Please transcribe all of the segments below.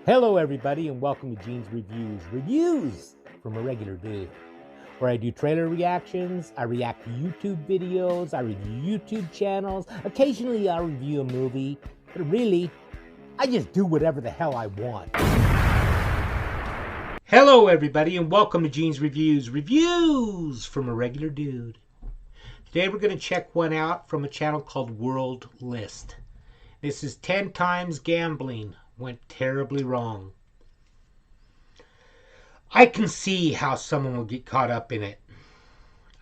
Hello everybody and welcome to Gene's Reviews from a regular dude, where I do trailer reactions, I react to YouTube videos, I review YouTube channels, occasionally I'll review a movie, but really, I just do whatever the hell I want. Hello everybody and welcome to Gene's Reviews from a regular dude. Today we're going to check one out from a channel called World List. This is 10 times gambling went terribly wrong. I can see how someone will get caught up in it.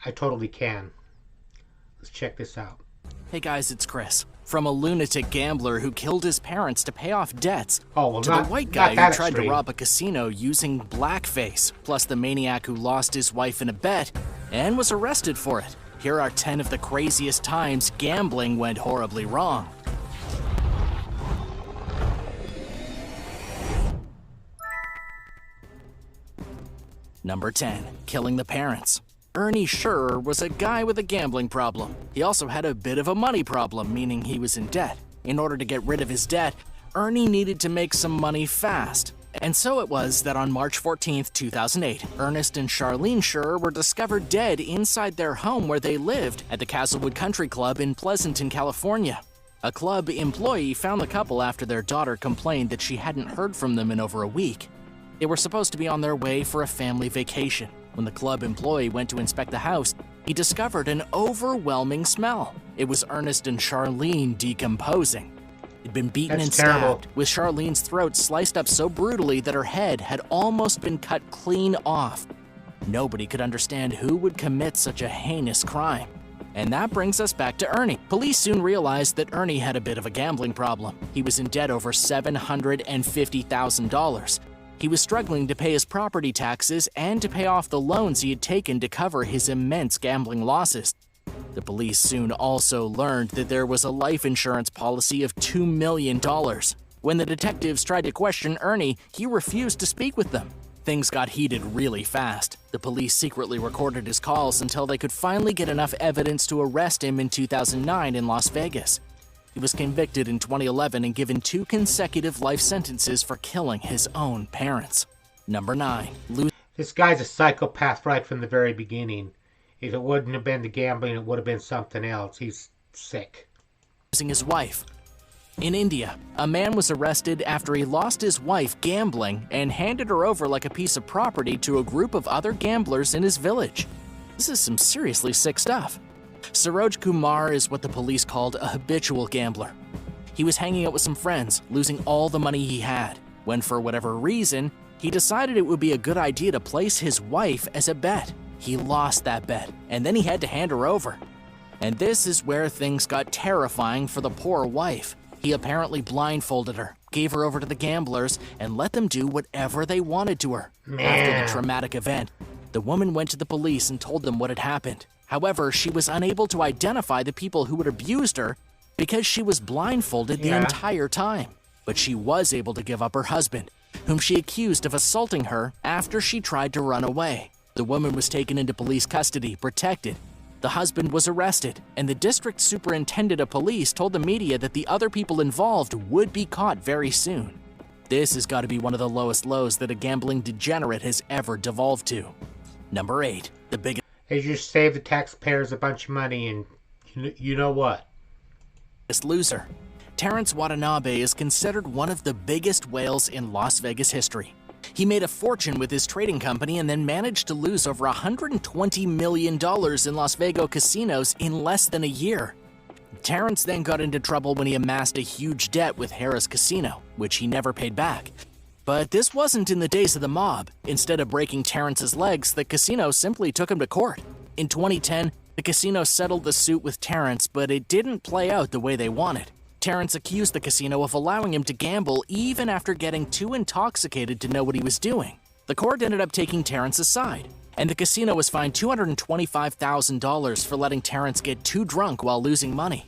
I totally can. Let's check this out. Hey guys, it's Chris. From a lunatic gambler who killed his parents to pay off debts, to the white guy who tried to rob a casino using blackface, plus the maniac who lost his wife in a bet and was arrested for it. Here are 10 of the craziest times gambling went horribly wrong. Number 10. Killing the parents. Ernie Scherer was a guy with a gambling problem. He also had a bit of a money problem, meaning he was in debt. In order to get rid of his debt, Ernie needed to make some money fast. And so it was that on March 14, 2008, Ernest and Charlene Scherer were discovered dead inside their home where they lived at the Castlewood Country Club in Pleasanton, California. A club employee found the couple after their daughter complained that she hadn't heard from them in over a week. They were supposed to be on their way for a family vacation. When the club employee went to inspect the house, he discovered an overwhelming smell. It was Ernest and Charlene decomposing. He'd been beaten and stabbed, with Charlene's throat sliced up so brutally that her head had almost been cut clean off. Nobody could understand who would commit such a heinous crime. And that brings us back to Ernie. Police soon realized that Ernie had a bit of a gambling problem. He was in debt over $750,000. He was struggling to pay his property taxes and to pay off the loans he had taken to cover his immense gambling losses. The police soon also learned that there was a life insurance policy of $2 million. When the detectives tried to question Ernie, he refused to speak with them. Things got heated really fast. The police secretly recorded his calls until they could finally get enough evidence to arrest him in 2009 in Las Vegas. He was convicted in 2011 and given 2 consecutive life sentences for killing his own parents. Number 9. This guy's a psychopath right from the very beginning. If it wouldn't have been the gambling, it would have been something else. He's sick. Losing his wife. In India, a man was arrested after he lost his wife gambling and handed her over like a piece of property to a group of other gamblers in his village. This is some seriously sick stuff. Saroj Kumar is what the police called a habitual gambler. He was hanging out with some friends, losing all the money he had, when for whatever reason, he decided it would be a good idea to place his wife as a bet. He lost that bet, and then he had to hand her over. And this is where things got terrifying for the poor wife. He apparently blindfolded her, gave her over to the gamblers, and let them do whatever they wanted to her. After the traumatic event, the woman went to the police and told them what had happened. However, she was unable to identify the people who had abused her because she was blindfolded the entire time. But she was able to give up her husband, whom she accused of assaulting her after she tried to run away. The woman was taken into police custody, protected. The husband was arrested, and the district superintendent of police told the media that the other people involved would be caught very soon. This has got to be one of the lowest lows that a gambling degenerate has ever devolved to. Number 8. The biggest They just save the taxpayers a bunch of money and you know what? loser. Terrence Watanabe is considered one of the biggest whales in Las Vegas history. He made a fortune with his trading company and then managed to lose over $120 million in Las Vegas casinos in less than a year. Terrence then got into trouble when he amassed a huge debt with Harrah's Casino, which he never paid back. But this wasn't in the days of the mob. Instead of breaking Terrence's legs, the casino simply took him to court. In 2010, the casino settled the suit with Terrence, but it didn't play out the way they wanted. Terrence accused the casino of allowing him to gamble even after getting too intoxicated to know what he was doing. The court ended up taking Terrence's side, and the casino was fined $225,000 for letting Terrence get too drunk while losing money.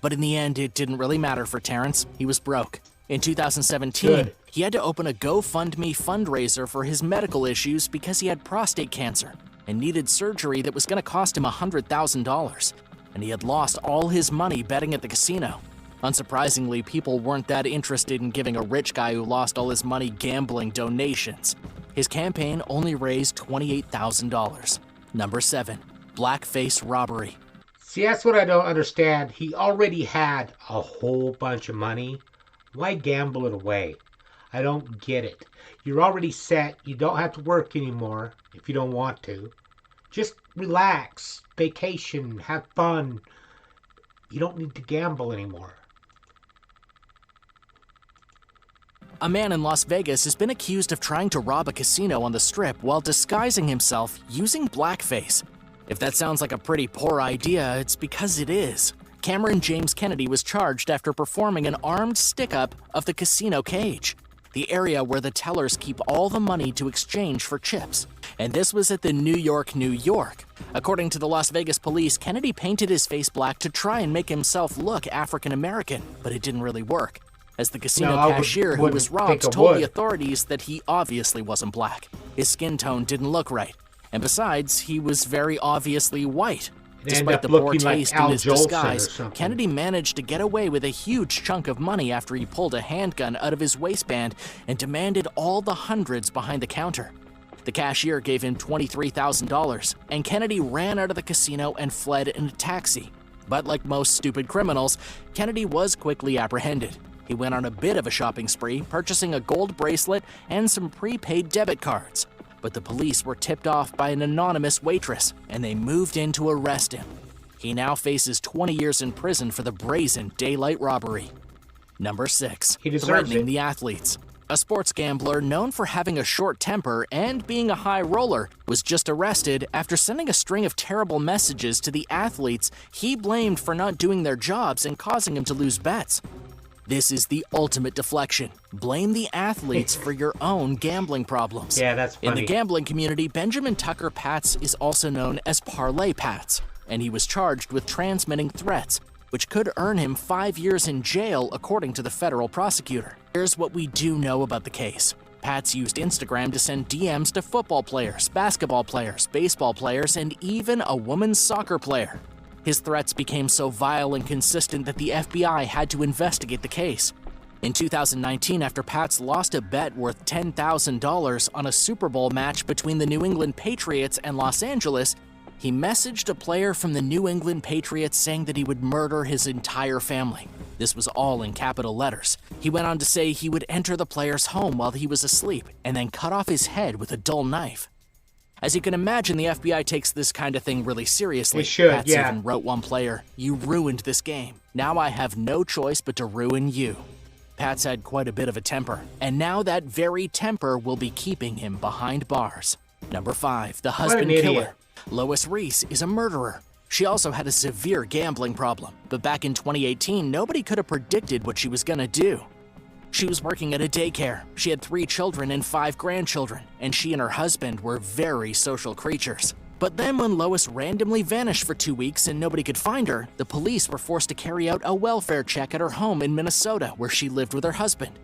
But in the end, it didn't really matter for Terrence. He was broke. In 2017, he had to open a GoFundMe fundraiser for his medical issues because he had prostate cancer and needed surgery that was going to cost him $100,000. And he had lost all his money betting at the casino. Unsurprisingly, people weren't that interested in giving a rich guy who lost all his money gambling donations. His campaign only raised $28,000. Number 7. BLACKFACE robbery. See, that's what I don't understand. He already had a whole bunch of money. Why gamble it away? I don't get it. You're already set. You don't have to work anymore if you don't want to. Just relax, vacation, have fun. You don't need to gamble anymore. A man in Las Vegas has been accused of trying to rob a casino on the Strip while disguising himself using blackface. If that sounds like a pretty poor idea, it's because it is. Cameron James Kennedy was charged after performing an armed stick-up of the casino cage, the area where the tellers keep all the money to exchange for chips. And this was at the New York. According to the Las Vegas police, Kennedy painted his face black to try and make himself look African American, but it didn't really work, as the casino cashier who was robbed told the authorities that he obviously wasn't black. His skin tone didn't look right, and besides, he was very obviously white. Despite the poor taste in his disguise, Kennedy managed to get away with a huge chunk of money after he pulled a handgun out of his waistband and demanded all the hundreds behind the counter. The cashier gave him $23,000, and Kennedy ran out of the casino and fled in a taxi. But like most stupid criminals, Kennedy was quickly apprehended. He went on a bit of a shopping spree, purchasing a gold bracelet and some prepaid debit cards. But the police were tipped off by an anonymous waitress, and they moved in to arrest him. He now faces 20 years in prison for the brazen daylight robbery. Number 6. Threatening the athletes. A sports gambler known for having a short temper and being a high roller was just arrested after sending a string of terrible messages to the athletes he blamed for not doing their jobs and causing him to lose bets. This is the ultimate deflection. Blame the athletes for your own gambling problems. Yeah, that's funny. In the gambling community, Benjamin Tucker Pats is also known as Parlay Pats, and he was charged with transmitting threats, which could earn him 5 years in jail according to the federal prosecutor. Here's what we do know about the case. Pats used Instagram to send DMs to football players, basketball players, baseball players, and even a women's soccer player. His threats became so vile and consistent that the FBI had to investigate the case. In 2019, after Pats lost a bet worth $10,000 on a Super Bowl match between the New England Patriots and Los Angeles, he messaged a player from the New England Patriots saying that he would murder his entire family. This was all in capital letters. He went on to say he would enter the player's home while he was asleep and then cut off his head with a dull knife. As you can imagine, the FBI takes this kind of thing really seriously. Pats even wrote one player, "You ruined this game. Now I have no choice but to ruin you." Pats had quite a bit of a temper, and now that very temper will be keeping him behind bars. Number 5, the husband killer. Lois Reese is a murderer. She also had a severe gambling problem, but back in 2018, nobody could have predicted what she was gonna do. She was working at a daycare. She had 3 children and 5 grandchildren, and she and her husband were very social creatures. But then when Lois randomly vanished for 2 weeks and nobody could find her, the police were forced to carry out a welfare check at her home in Minnesota, where she lived with her husband.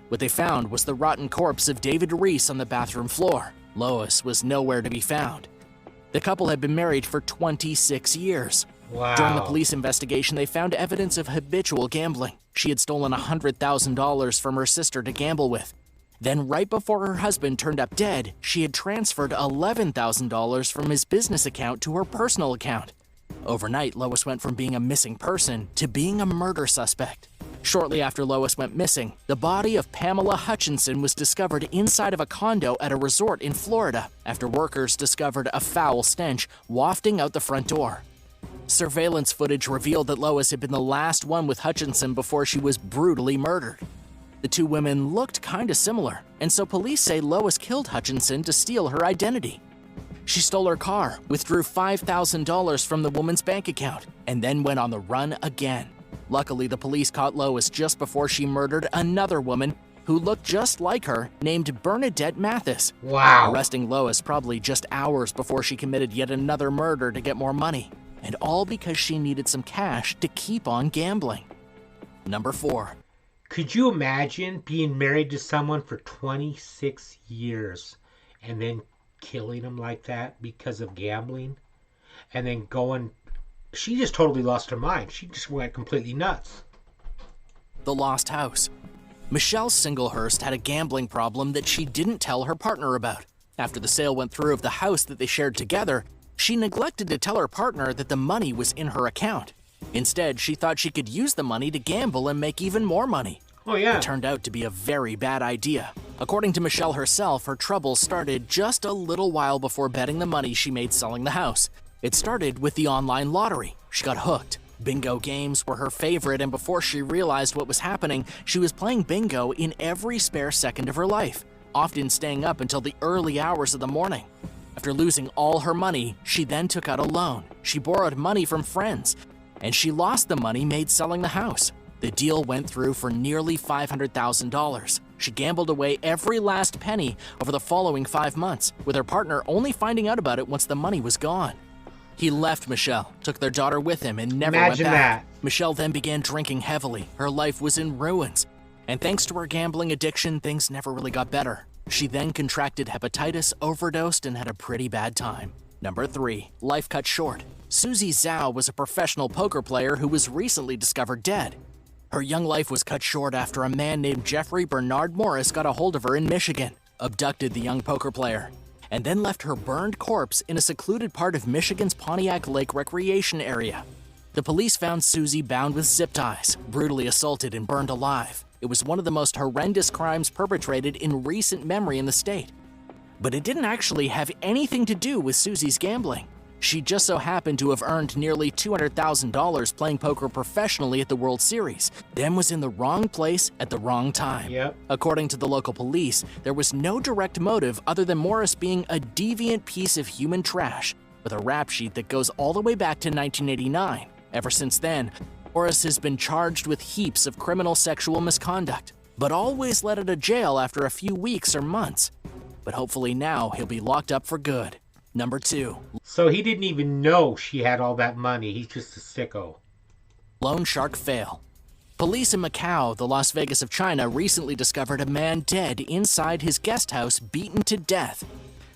What they found was the rotten corpse of David Reese on the bathroom floor. Lois was nowhere to be found. The couple had been married for 26 years. Wow. During the police investigation, they found evidence of habitual gambling. She had stolen $100,000 from her sister to gamble with. Then, right before her husband turned up dead, she had transferred $11,000 from his business account to her personal account. Overnight, Lois went from being a missing person to being a murder suspect. Shortly after Lois went missing, the body of Pamela Hutchinson was discovered inside of a condo at a resort in Florida after workers discovered a foul stench wafting out the front door. Surveillance footage revealed that Lois had been the last one with Hutchinson before she was brutally murdered. The 2 women looked kinda similar, and so police say Lois killed Hutchinson to steal her identity. She stole her car, withdrew $5,000 from the woman's bank account, and then went on the run again. Luckily, the police caught Lois just before she murdered another woman who looked just like her, named Bernadette Mathis. Wow. Arresting Lois probably just hours before she committed yet another murder to get more money. And all because she needed some cash to keep on gambling. Number 4. Could you imagine being married to someone for 26 years and then killing them like that because of gambling? And then going... She just totally lost her mind. She just went completely nuts. The lost house. Michelle Singlehurst had a gambling problem that she didn't tell her partner about. After the sale went through of the house that they shared together, she neglected to tell her partner that the money was in her account. Instead, she thought she could use the money to gamble and make even more money. Oh, yeah. It turned out to be a very bad idea. According to Michelle herself, her troubles started just a little while before betting the money she made selling the house. It started with the online lottery. She got hooked. Bingo games were her favorite, and before she realized what was happening, she was playing bingo in every spare second of her life, often staying up until the early hours of the morning. After losing all her money, she then took out a loan. She borrowed money from friends, and she lost the money made selling the house. The deal went through for nearly $500,000. She gambled away every last penny over the following 5 months, with her partner only finding out about it once the money was gone. He left Michelle, took their daughter with him, and never went back. Michelle then began drinking heavily. Her life was in ruins. And thanks to her gambling addiction, things never really got better. She then contracted hepatitis, overdosed, and had a pretty bad time. Number 3. Life cut short. Susie Zhao was a professional poker player who was recently discovered dead. Her young life was cut short after a man named Jeffrey Bernard Morris got a hold of her in Michigan, abducted the young poker player, and then left her burned corpse in a secluded part of Michigan's Pontiac Lake Recreation Area. The police found Susie bound with zip ties, brutally assaulted and burned alive. It was one of the most horrendous crimes perpetrated in recent memory in the state. But it didn't actually have anything to do with Susie's gambling. She just so happened to have earned nearly $200,000 playing poker professionally at the World Series, then was in the wrong place at the wrong time. Yep. According to the local police, there was no direct motive other than Morris being a deviant piece of human trash with a rap sheet that goes all the way back to 1989. Ever since then, Morris has been charged with heaps of criminal sexual misconduct, but always let out of jail after a few weeks or months. But hopefully now he'll be locked up for good. Number 2. So he didn't even know she had all that money. He's just a sicko. Loan shark fail. Police in Macau, the Las Vegas of China, recently discovered a man dead inside his guest house, beaten to death.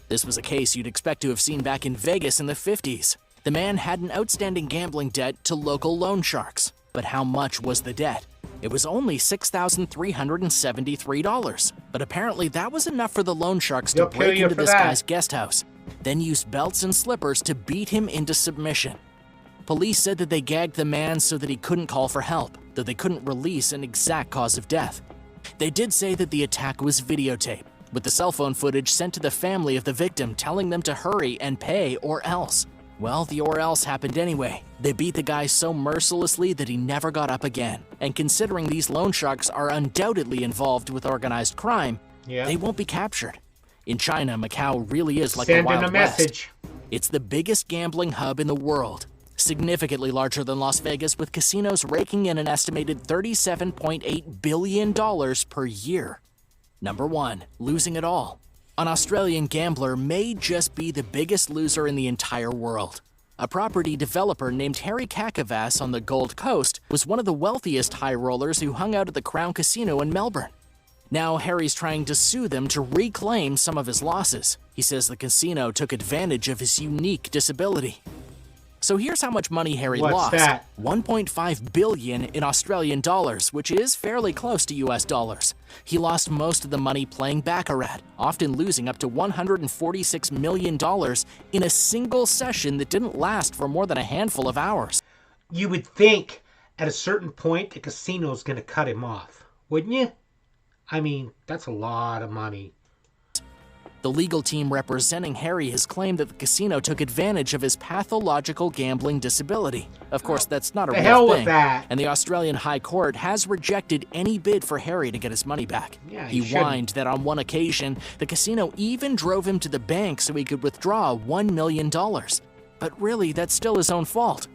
This was a case you'd expect to have seen back in Vegas in the 50s. The man had an outstanding gambling debt to local loan sharks. But how much was the debt? It was only $6,373. But apparently that was enough for the loan sharks to break into this guy's guest house, then used belts and slippers to beat him into submission. Police said that they gagged the man so that he couldn't call for help, though they couldn't release an exact cause of death. They did say that the attack was videotaped, with the cell phone footage sent to the family of the victim telling them to hurry and pay or else. Well, the or else happened anyway. They beat the guy so mercilessly that he never got up again. And considering these loan sharks are undoubtedly involved with organized crime, they won't be captured. In China, Macau really is like the Wild West. It's the biggest gambling hub in the world, significantly larger than Las Vegas, with casinos raking in an estimated $37.8 billion per year. Number 1. Losing it all. An Australian gambler may just be the biggest loser in the entire world. A property developer named Harry Kakavas on the Gold Coast was one of the wealthiest high rollers who hung out at the Crown Casino in Melbourne. Now Harry's trying to sue them to reclaim some of his losses. He says the casino took advantage of his unique disability. So here's how much money Harry lost. That? $1.5 billion in Australian dollars, which is fairly close to US dollars. He lost most of the money playing baccarat, often losing up to $146 million in a single session that didn't last for more than a handful of hours. You would think at a certain point the casino's going to cut him off, wouldn't you? I mean, that's a lot of money. The legal team representing Harry has claimed that the casino took advantage of his pathological gambling disability. Of course, that's not a real thing. The hell with that. And the Australian High Court has rejected any bid for Harry to get his money back. Yeah, he whined that on one occasion, the casino even drove him to the bank so he could withdraw $1 million. But really, that's still his own fault.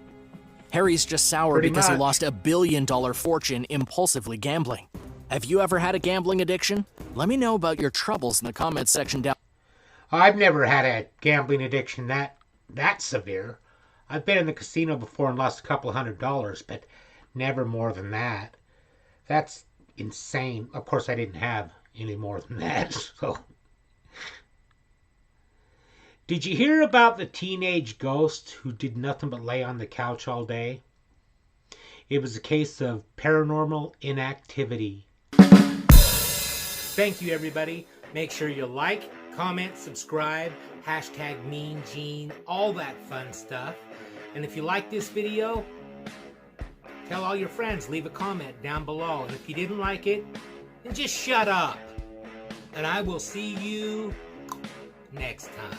Harry's just sour because he lost a $1 billion fortune impulsively gambling. Have you ever had a gambling addiction? Let me know about your troubles in the comments section down. I've never had a gambling addiction that severe. I've been in the casino before and lost a couple $100, but never more than that. That's insane. Of course, I didn't have any more than that. So, did you hear about the teenage ghost who did nothing but lay on the couch all day? It was a case of paranormal inactivity. Thank you, everybody. Make sure you like, comment, subscribe, hashtag Mean Gene, all that fun stuff. And if you like this video, tell all your friends, leave a comment down below. And if you didn't like it, then just shut up. And I will see you next time.